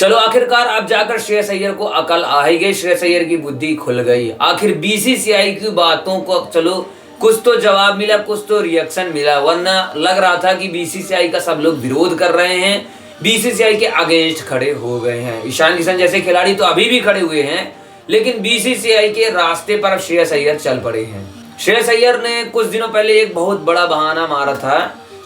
चलो आखिरकार अब जाकर श्रेयस अय्यर को अकल आ ही गई, श्रेयस अय्यर की बुद्धि खुल गई। आखिर बीसीसीआई की बातों को चलो कुछ तो जवाब मिला, कुछ तो रिएक्शन मिला, वरना लग रहा था कि बीसीसीआई का सब लोग विरोध कर रहे हैं, बीसीसीआई के अगेंस्ट खड़े हो गए हैं। ईशान किशन जैसे खिलाड़ी तो अभी भी खड़े हुए हैं, लेकिन बीसीसीआई के रास्ते पर अब श्रेयस अय्यर चल पड़े हैं। श्रेयस अय्यर ने कुछ दिनों पहले एक बहुत बड़ा बहाना मारा था,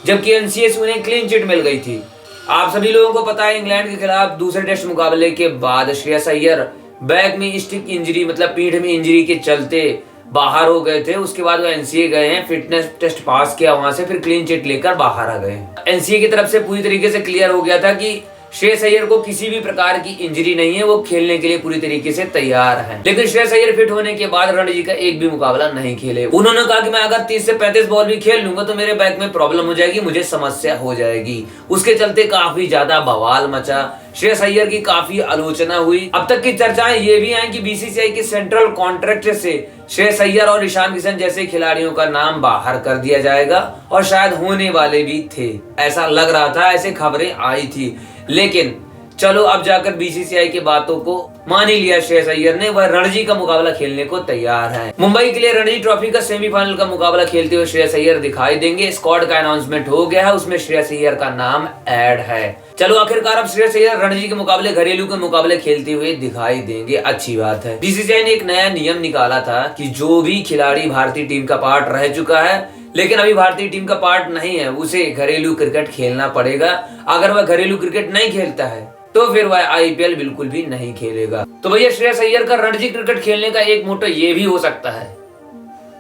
जबकि एनसीए से उन्हें क्लीन चिट मिल गई थी। आप सभी लोगों को पता है इंग्लैंड के खिलाफ दूसरे टेस्ट मुकाबले के बाद श्रेयस अय्यर बैक में स्टिक इंजरी मतलब पीठ में इंजरी के चलते बाहर हो गए थे। उसके बाद वो एनसीए गए हैं, फिटनेस टेस्ट पास किया, वहां से फिर क्लीन चिट लेकर बाहर आ गए। एनसीए की तरफ से पूरी तरीके से क्लियर हो गया था कि श्रेयस अय्यर को किसी भी प्रकार की इंजरी नहीं है, वो खेलने के लिए पूरी तरीके से तैयार है। लेकिन श्रेयस अय्यर फिट होने के बाद रणजी का एक भी मुकाबला नहीं खेले। उन्होंने कहा कि मैं अगर 30 से 35 बॉल भी खेल लूंगा तो मेरे बैक में प्रॉब्लम हो जाएगी, मुझे समस्या हो जाएगी। उसके चलते काफी ज्यादा बवाल मचा, श्रेयस अय्यर की काफी आलोचना हुई। अब तक की चर्चाएं ये भी आई कि बीसीसीआई के सेंट्रल कॉन्ट्रैक्ट से श्रेयस अय्यर और ईशान किशन जैसे खिलाड़ियों का नाम बाहर कर दिया जाएगा, और शायद होने वाले भी थे, ऐसा लग रहा था, ऐसे खबरें आई थी। लेकिन चलो अब जाकर बीसीसीआई की बातों को मान ही लिया श्रेयस अय्यर ने, वह रणजी का मुकाबला खेलने को तैयार है। मुंबई के लिए रणजी ट्रॉफी का सेमीफाइनल का मुकाबला खेलते हुए श्रेयस अय्यर दिखाई देंगे। स्क्वाड का अनाउंसमेंट हो गया है, उसमें श्रेयस अय्यर का नाम ऐड है। चलो आखिरकार अब श्रेयस अय्यर रणजी के मुकाबले, घरेलू के मुकाबले खेलते हुए दिखाई देंगे, अच्छी बात है। बीसीसीआई ने एक नया नियम निकाला था कि जो भी खिलाड़ी भारतीय टीम का पार्ट रह चुका है लेकिन अभी भारतीय टीम का पार्ट नहीं है, उसे घरेलू क्रिकेट खेलना पड़ेगा। अगर वह घरेलू क्रिकेट नहीं खेलता है तो फिर वह आईपीएल बिल्कुल भी नहीं खेलेगा। तो भैया श्रेयस अय्यर का रणजी क्रिकेट खेलने का एक मोटो ये भी हो सकता है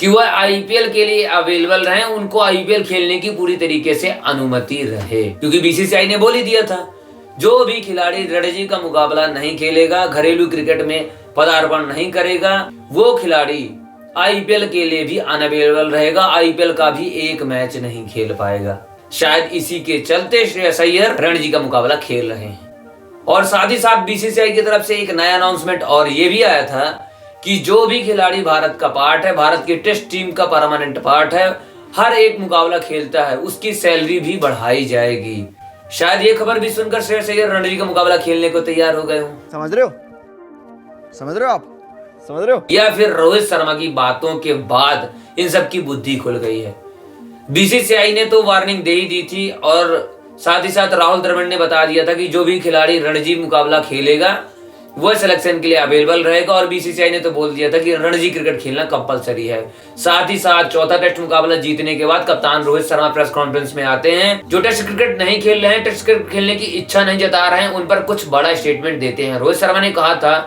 कि वह आईपीएल के लिए अवेलेबल रहे, उनको आईपीएल खेलने की पूरी तरीके से अनुमति रहे, क्योंकि बीसीसीआई ने बोल ही दिया था जो भी खिलाड़ी रणजी का मुकाबला नहीं खेलेगा, घरेलू क्रिकेट में पदार्पण नहीं करेगा, वो खिलाड़ी आईपीएल के लिए भी अनअवेलेबल रहेगा, आईपीएल का भी एक मैच नहीं खेल पाएगा। शायद इसी के चलते श्रेयस अय्यर रणजी का मुकाबला खेल रहे हैं। और साथ ही साथ बीसीसीआई की तरफ से एक नया अनाउंसमेंट और ये भी आया था कि जो भी खिलाड़ी भारत का पार्ट है, भारत की टेस्ट टीम का परमानेंट पार्ट है, हर एक मुकाबला खेलता है, उसकी सैलरी भी बढ़ाई जाएगी। शायद ये खबर भी सुनकर श्रेयस अय्यर रणजी का मुकाबला खेलने को तैयार हो गए हो। समझ रहे हो आप समझ रहे हो? या फिर रोहित शर्मा की बातों के बाद इन सब की बुद्धि खुल गई है। बीसीसीआई ने तो वार्निंग दे ही दी थी, और साथ ही साथ राहुल द्रविड़ ने बता दिया था कि जो भी खिलाड़ी रणजी मुकाबला खेलेगा वह सिलेक्शन के लिए अवेलेबल रहेगा, और बीसीसीआई ने तो बोल दिया था कि रणजी क्रिकेट खेलना कंपलसरी है। साथ ही साथ चौथा टेस्ट मुकाबला जीतने के बाद कप्तान रोहित शर्मा प्रेस कॉन्फ्रेंस में आते हैं। जो टेस्ट क्रिकेट नहीं खेल रहे हैं, टेस्ट क्रिकेट खेलने की इच्छा नहीं जता रहे हैं, उन पर कुछ बड़ा स्टेटमेंट देते हैं। रोहित शर्मा ने कहा था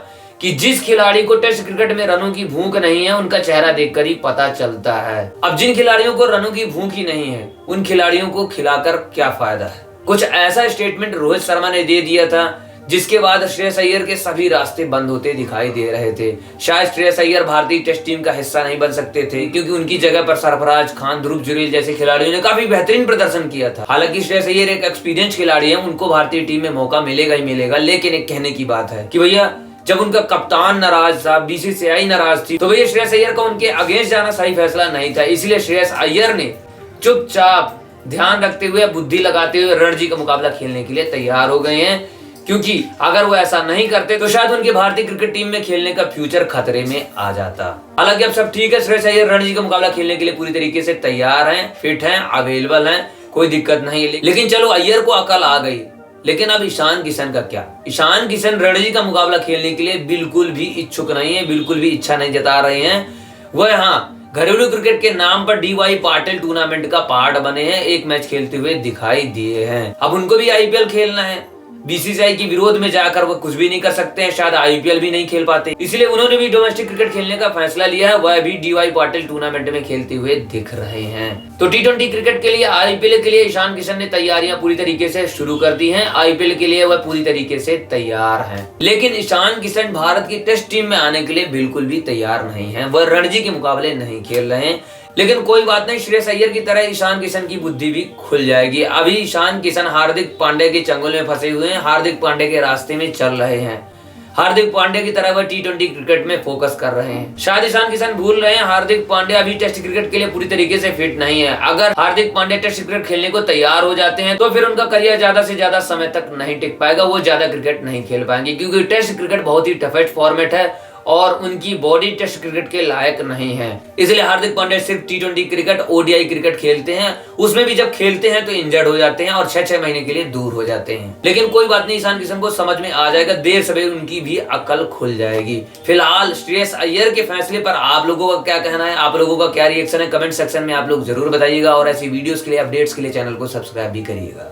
कि जिस खिलाड़ी को टेस्ट क्रिकेट में रनों की भूख नहीं है, उनका चेहरा देखकर ही पता चलता है। अब जिन खिलाड़ियों को रनों की भूख ही नहीं है, उन खिलाड़ियों को खिलाकर क्या फायदा है। कुछ ऐसा स्टेटमेंट रोहित शर्मा ने दे दिया था, जिसके बाद श्रेयस अय्यर के सभी रास्ते बंद होते दिखाई दे रहे थे। शायद श्रेयस अय्यर भारतीय टेस्ट टीम का हिस्सा नहीं बन सकते थे, क्योंकि उनकी जगह पर सरफराज खान, ध्रुव जुरेल जैसे खिलाड़ियों ने काफी बेहतरीन प्रदर्शन किया था। हालांकि श्रेयस अय्यर एक एक्सपीरियंस खिलाड़ी है, उनको भारतीय टीम में मौका मिलेगा ही मिलेगा। लेकिन एक कहने की बात है कि भैया जब उनका कप्तान नाराज था, बीसीसीआई नाराज थी, तो भैया श्रेयस अय्यर का उनके अगेंस्ट जाना सही फैसला नहीं था। इसलिए श्रेयस अय्यर ने चुपचाप ध्यान रखते हुए, बुद्धि लगाते हुए रणजी का मुकाबला खेलने के लिए तैयार हो गए हैं, क्योंकि अगर वो ऐसा नहीं करते तो शायद उनके भारतीय क्रिकेट टीम में खेलने का फ्यूचर खतरे में आ जाता। हालांकि अब सब ठीक है, श्रेयस अय्यर रणजी का मुकाबला खेलने के लिए पूरी तरीके से तैयार हैं, फिट हैं, अवेलेबल हैं, कोई दिक्कत नहीं है। लेकिन चलो अय्यर को अकल आ गई, लेकिन अब ईशान किशन का क्या? ईशान किशन रणजी का मुकाबला खेलने के लिए बिल्कुल भी इच्छुक नहीं है, बिल्कुल भी इच्छा नहीं जता रहे हैं। वह हाँ, घरेलू क्रिकेट के नाम पर डीवाई पाटिल टूर्नामेंट का पार्ट बने हैं, एक मैच खेलते हुए दिखाई दिए हैं। अब उनको भी आईपीएल खेलना है, बीसीसीआई के विरोध में जाकर वो कुछ भी नहीं कर सकते हैं, शायद आईपीएल भी नहीं खेल पाते, इसलिए उन्होंने भी डोमेस्टिक क्रिकेट खेलने का फैसला लिया है। वह भी डीवाई पाटिल टूर्नामेंट में खेलते हुए दिख रहे हैं। तो टी20 क्रिकेट के लिए, आईपीएल के लिए ईशान किशन ने तैयारियां पूरी तरीके से शुरू कर दी हैं। आईपीएल के लिए वह पूरी तरीके से तैयार है, लेकिन ईशान किशन भारत की टेस्ट टीम में आने के लिए बिल्कुल भी तैयार नहीं है। वह रणजी के मुकाबले नहीं खेल रहे हैं। लेकिन कोई बात नहीं, श्रेयस अय्यर की तरह ईशान किशन की बुद्धि भी खुल जाएगी। अभी ईशान किशन हार्दिक पांड्या के चंगुल में फंसे हुए हैं, हार्दिक पांड्या के रास्ते में चल रहे हैं। हार्दिक पांड्या की तरह वह T20 क्रिकेट में फोकस कर रहे हैं। शायद ईशान किशन भूल रहे हैं, हार्दिक पांड्या अभी टेस्ट क्रिकेट के लिए पूरी तरीके से फिट नहीं है। अगर हार्दिक पांड्या टेस्ट क्रिकेट खेलने को तैयार हो जाते हैं तो फिर उनका करियर ज्यादा से ज्यादा समय तक नहीं टिक पाएगा, वो ज्यादा क्रिकेट नहीं खेल पाएंगे, क्योंकि टेस्ट क्रिकेट बहुत ही टफेस्ट फॉर्मेट है और उनकी बॉडी टेस्ट क्रिकेट के लायक नहीं है। इसलिए हार्दिक पांड्या सिर्फ T20 क्रिकेट, ODI क्रिकेट खेलते हैं, उसमें भी जब खेलते हैं तो इंजर्ड हो जाते हैं और 6-6 महीने के लिए दूर हो जाते हैं। लेकिन कोई बात नहीं, ईशान किशन को समझ में आ जाएगा, देर सवेर उनकी भी अकल खुल जाएगी। फिलहाल श्रेयस अय्यर के फैसले पर आप लोगों का क्या कहना है, आप लोगों का क्या रिएक्शन है, कमेंट सेक्शन में आप लोग जरूर बताइएगा और ऐसी वीडियोस के लिए, अपडेट्स के लिए चैनल को सब्सक्राइब भी करिएगा।